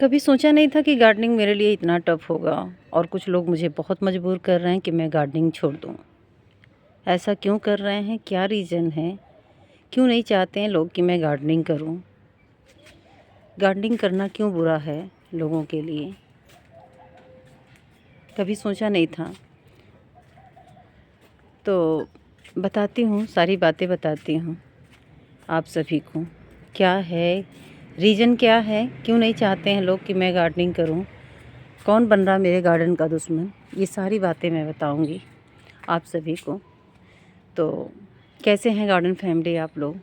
कभी सोचा नहीं था कि गार्डनिंग मेरे लिए इतना टफ होगा और कुछ लोग मुझे बहुत मजबूर कर रहे हैं कि मैं गार्डनिंग छोड़ दूँ। ऐसा क्यों कर रहे हैं? क्या रीज़न है? क्यों नहीं चाहते हैं लोग कि मैं गार्डनिंग करूँ? गार्डनिंग करना क्यों बुरा है लोगों के लिए? कभी सोचा नहीं था। तो बताती हूँ, सारी बातें बताती हूँ आप सभी को। क्या है, रीज़न क्या है, क्यों नहीं चाहते हैं लोग कि मैं गार्डनिंग करूँ? कौन बन रहा मेरे गार्डन का दुश्मन? ये सारी बातें मैं बताऊँगी आप सभी को। तो कैसे हैं गार्डन फैमिली आप लोग?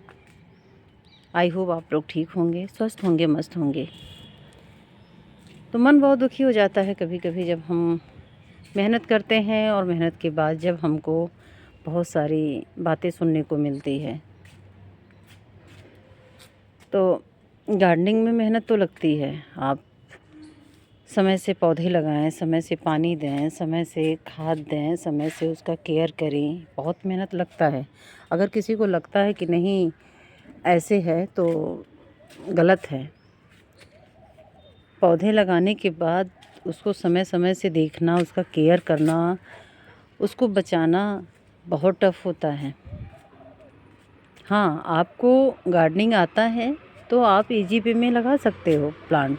आई होप आप लोग ठीक होंगे, स्वस्थ होंगे, मस्त होंगे। तो मन बहुत दुखी हो जाता है कभी-कभी जब हम मेहनत करते हैं और मेहनत के बाद जब हमको बहुत सारी बातें सुनने को मिलती है। तो गार्डनिंग में मेहनत तो लगती है। आप समय से पौधे लगाएं, समय से पानी दें, समय से खाद दें, समय से उसका केयर करें। बहुत मेहनत लगता है। अगर किसी को लगता है कि नहीं ऐसे है तो गलत है। पौधे लगाने के बाद उसको समय समय से देखना, उसका केयर करना, उसको बचाना बहुत टफ होता है। हाँ, आपको गार्डनिंग आता है तो आप इजी वे में लगा सकते हो प्लांट,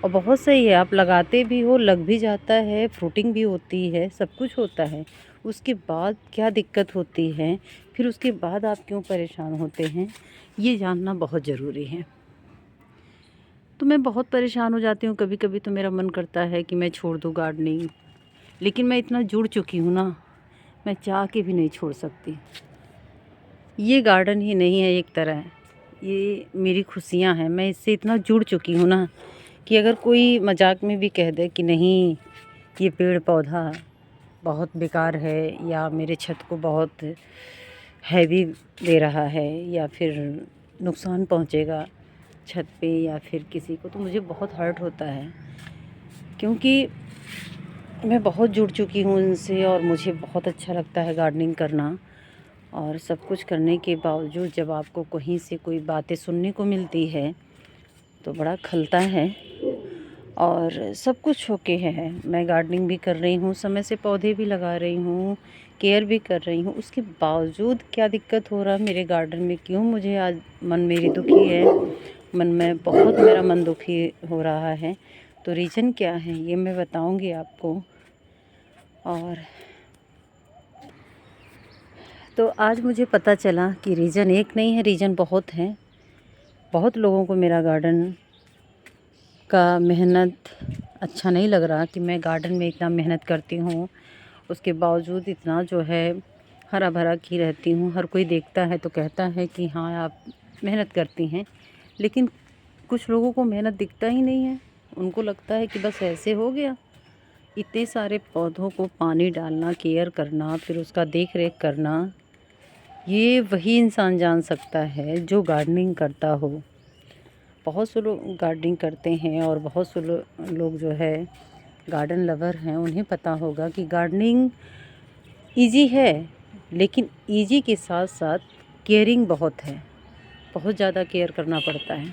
और बहुत सही है। आप लगाते भी हो, लग भी जाता है, फ्रूटिंग भी होती है, सब कुछ होता है। उसके बाद क्या दिक्कत होती है, फिर उसके बाद आप क्यों परेशान होते हैं, ये जानना बहुत ज़रूरी है। तो मैं बहुत परेशान हो जाती हूँ। कभी-कभी तो मेरा मन करता है कि मैं छोड़ दूँ गार्डनिंग, लेकिन मैं इतना जुड़ चुकी हूँ ना, मैं चाह के भी नहीं छोड़ सकती। ये गार्डन ही नहीं है एक तरह, ये मेरी खुशियाँ हैं। मैं इससे इतना जुड़ चुकी हूँ ना कि अगर कोई मजाक में भी कह दे कि नहीं ये पेड़ पौधा बहुत बेकार है या मेरे छत को बहुत हैवी दे रहा है या फिर नुकसान पहुँचेगा छत पे या फिर किसी को, तो मुझे बहुत हर्ट होता है, क्योंकि मैं बहुत जुड़ चुकी हूँ इनसे और मुझे बहुत अच्छा लगता है गार्डनिंग करना। और सब कुछ करने के बावजूद जब आपको कहीं से कोई बातें सुनने को मिलती है तो बड़ा खलता है। और सब कुछ ओके है, मैं गार्डनिंग भी कर रही हूँ, समय से पौधे भी लगा रही हूँ, केयर भी कर रही हूँ, उसके बावजूद क्या दिक्कत हो रहा है मेरे गार्डन में? क्यों मुझे आज मन मेरी दुखी है, मन में बहुत मेरा मन दुखी हो रहा है? तो रीज़न क्या है ये मैं बताऊँगी आपको। और तो आज मुझे पता चला कि रीज़न एक नहीं है, रीज़न बहुत हैं। बहुत लोगों को मेरा गार्डन का मेहनत अच्छा नहीं लग रहा कि मैं गार्डन में इतना मेहनत करती हूँ, उसके बावजूद इतना जो है हरा भरा की रहती हूँ। हर कोई देखता है तो कहता है कि हाँ आप मेहनत करती हैं, लेकिन कुछ लोगों को मेहनत दिखता ही नहीं है। उनको लगता है कि बस ऐसे हो गया। इतने सारे पौधों को पानी डालना, केयर करना, फिर उसका देख रेख करना, ये वही इंसान जान सकता है जो गार्डनिंग करता हो। बहुत से लोग गार्डनिंग करते हैं और बहुत से लोग जो है गार्डन लवर हैं, उन्हें पता होगा कि गार्डनिंग इजी है, लेकिन इजी के साथ साथ केयरिंग बहुत है, बहुत ज़्यादा केयर करना पड़ता है।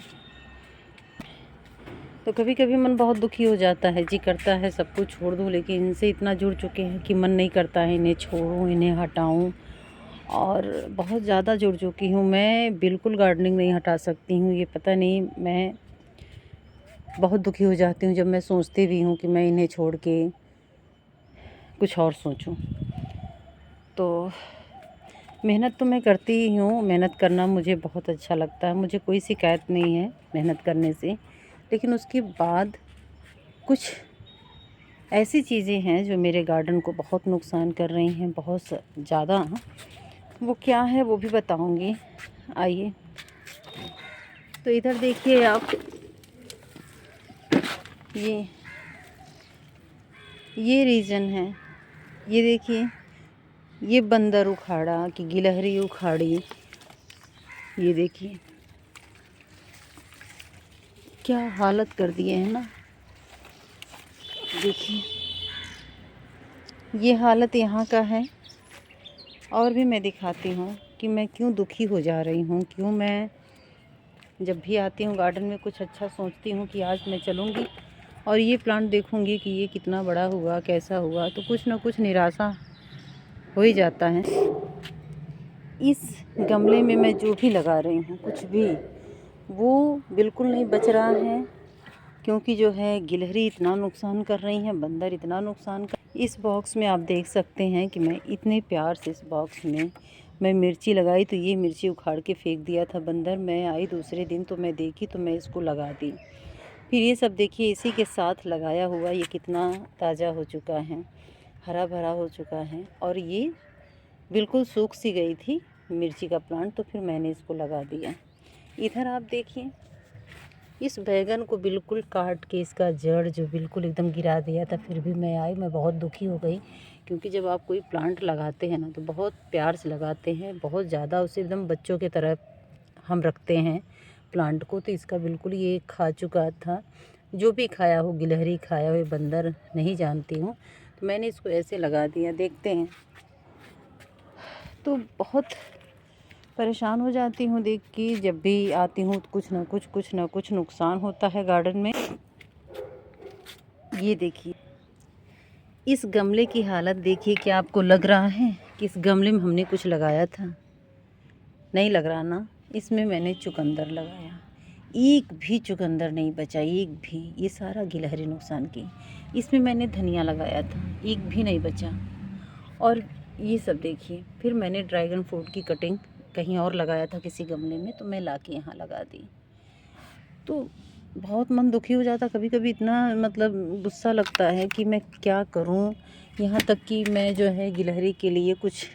तो कभी कभी मन बहुत दुखी हो जाता है, जी करता है सब कुछ छोड़ दूँ, लेकिन इनसे इतना जुड़ चुके हैं कि मन नहीं करता है इन्हें छोड़ूँ, इन्हें हटाऊँ। और बहुत ज़्यादा जुड़ चुकी हूँ मैं, बिल्कुल गार्डनिंग नहीं हटा सकती हूँ। ये पता नहीं, मैं बहुत दुखी हो जाती हूँ जब मैं सोचती भी हूँ कि मैं इन्हें छोड़ के कुछ और सोचूं। तो मेहनत तो मैं करती ही हूँ, मेहनत करना मुझे बहुत अच्छा लगता है, मुझे कोई शिकायत नहीं है मेहनत करने से। लेकिन उसके बाद कुछ ऐसी चीज़ें हैं जो मेरे गार्डन को बहुत नुकसान कर रही हैं, बहुत ज़्यादा। वो क्या है वो भी बताऊँगी, आइए। तो इधर देखिए आप, ये ये रीज़न है। ये देखिए, ये बंदर उखाड़ा कि गिलहरी उखाड़ी, ये देखिए क्या हालत कर दिए हैं ना। देखिए ये हालत यहाँ का है। और भी मैं दिखाती हूँ कि मैं क्यों दुखी हो जा रही हूँ, क्यों मैं जब भी आती हूँ गार्डन में कुछ अच्छा सोचती हूँ कि आज मैं चलूँगी और ये प्लांट देखूँगी कि ये कितना बड़ा हुआ, कैसा हुआ, तो कुछ ना कुछ निराशा हो ही जाता है। इस गमले में मैं जो भी लगा रही हूँ कुछ भी, वो बिल्कुल नहीं बच रहा है, क्योंकि जो है गिलहरी इतना नुकसान कर रही हैं, बंदर इतना नुकसान कर। इस बॉक्स में आप देख सकते हैं कि मैं इतने प्यार से इस बॉक्स में मैं मिर्ची लगाई, तो ये मिर्ची उखाड़ के फेंक दिया था बंदर। मैं आई दूसरे दिन तो मैं देखी तो मैं इसको लगा दी। फिर ये सब देखिए इसी के साथ लगाया हुआ ये कितना ताज़ा हो चुका है, हरा भरा हो चुका है, और ये बिल्कुल सूख सी गई थी मिर्ची का प्लांट, तो फिर मैंने इसको लगा दिया। इधर आप देखिए इस बैगन को बिल्कुल काट के इसका जड़ जो बिल्कुल एकदम गिरा दिया था। फिर भी मैं आई, मैं बहुत दुखी हो गई, क्योंकि जब आप कोई प्लांट लगाते हैं ना तो बहुत प्यार से लगाते हैं, बहुत ज़्यादा उसे एकदम बच्चों की तरह हम रखते हैं प्लांट को। तो इसका बिल्कुल ये खा चुका था, जो भी खाया हो, गिलहरी खाया हो, बंदर नहीं जानती हूँ, तो मैंने इसको ऐसे लगा दिया। देखते हैं तो बहुत परेशान हो जाती हूँ देख के, जब भी आती हूँ तो कुछ ना कुछ नुकसान होता है गार्डन में। ये देखिए इस गमले की हालत देखिए, क्या आपको लग रहा है कि इस गमले में हमने कुछ लगाया था? नहीं लग रहा ना। इसमें मैंने चुकंदर लगाया, एक भी चुकंदर नहीं बचा, एक भी। ये सारा गिलहरी नुकसान की। इसमें मैंने धनिया लगाया था, एक भी नहीं बचा। और ये सब देखिए, फिर मैंने ड्रैगन फ्रूट की कटिंग कहीं और लगाया था किसी गमले में, तो मैं लाके यहाँ लगा दी। तो बहुत मन दुखी हो जाता कभी कभी, इतना मतलब गुस्सा लगता है कि मैं क्या करूँ। यहाँ तक कि मैं जो है गिलहरी के लिए कुछ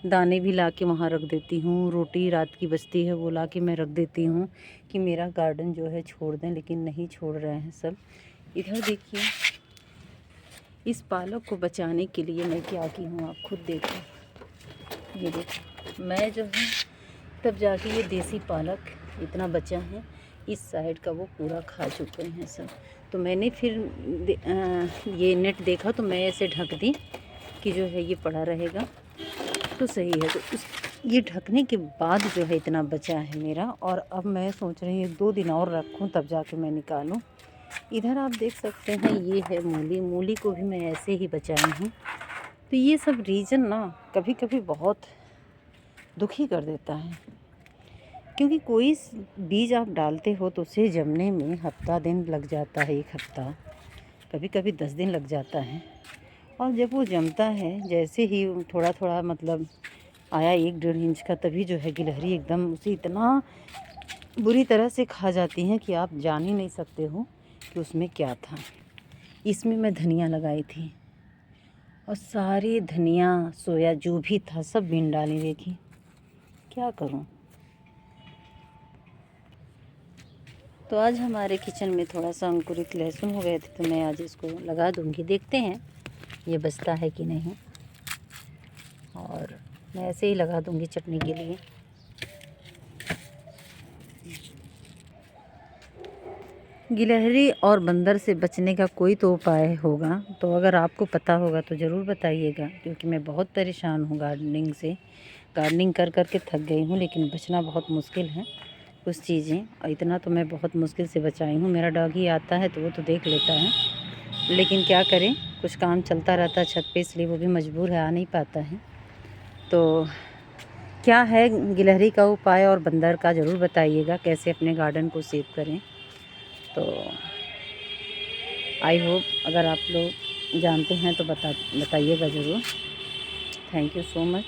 दाने भी ला के वहाँ रख देती हूँ, रोटी रात की बचती है वो ला के मैं रख देती हूँ कि मेरा गार्डन जो है छोड़ दें, लेकिन नहीं छोड़ रहे हैं सब। इधर देखिए इस पालक को बचाने के लिए मैं क्या की हूँ, आप खुद देखो। ये देखो मैं जो है तब जाके ये देसी पालक इतना बचा है, इस साइड का वो पूरा खा चुके हैं सब। तो मैंने फिर ये नेट देखा तो मैं ऐसे ढक दी कि जो है ये पड़ा रहेगा तो सही है। तो ये ढकने के बाद जो है इतना बचा है मेरा, और अब मैं सोच रही हूँ 2 दिन और रखूँ तब जाके मैं निकालूँ। इधर आप देख सकते हैं ये है मूली, मूली को भी मैं ऐसे ही बचाई हूँ। तो ये सब रीज़न ना कभी कभी बहुत दुखी कर देता है, क्योंकि कोई बीज आप डालते हो तो उसे जमने में हफ्ता दिन लग जाता है, 1 हफ्ता, कभी कभी 10 दिन लग जाता है। और जब वो जमता है, जैसे ही थोड़ा थोड़ा मतलब आया 1-1.5 इंच का, तभी जो है गिलहरी एकदम उसे इतना बुरी तरह से खा जाती हैं कि आप जान ही नहीं सकते हो कि उसमें क्या था। इसमें मैं धनिया लगाई थी और सारी धनिया सोया जो भी था सब बीन डाली। देखी क्या करूं। तो आज हमारे किचन में थोड़ा सा अंकुरित लहसुन हो गए थे, तो मैं आज इसको लगा दूंगी, देखते हैं ये बचता है कि नहीं। और मैं ऐसे ही लगा दूंगी चटनी के लिए। गिलहरी और बंदर से बचने का कोई तो उपाय होगा, तो अगर आपको पता होगा तो ज़रूर बताइएगा, क्योंकि मैं बहुत परेशान हूँ गार्डनिंग से। गार्डनिंग कर कर के थक गई हूँ, लेकिन बचना बहुत मुश्किल है कुछ चीज़ें, और इतना तो मैं बहुत मुश्किल से बचाई हूँ। मेरा डॉगी आता है तो वो तो देख लेता है, लेकिन क्या करें, कुछ काम चलता रहता है छत पे, इसलिए वो भी मजबूर है, आ नहीं पाता है। तो क्या है गिलहरी का उपाय और बंदर का, ज़रूर बताइएगा कैसे अपने गार्डन को सेव करें। तो आई होप अगर आप लोग जानते हैं तो बताइएगा ज़रूर। Thank you so much.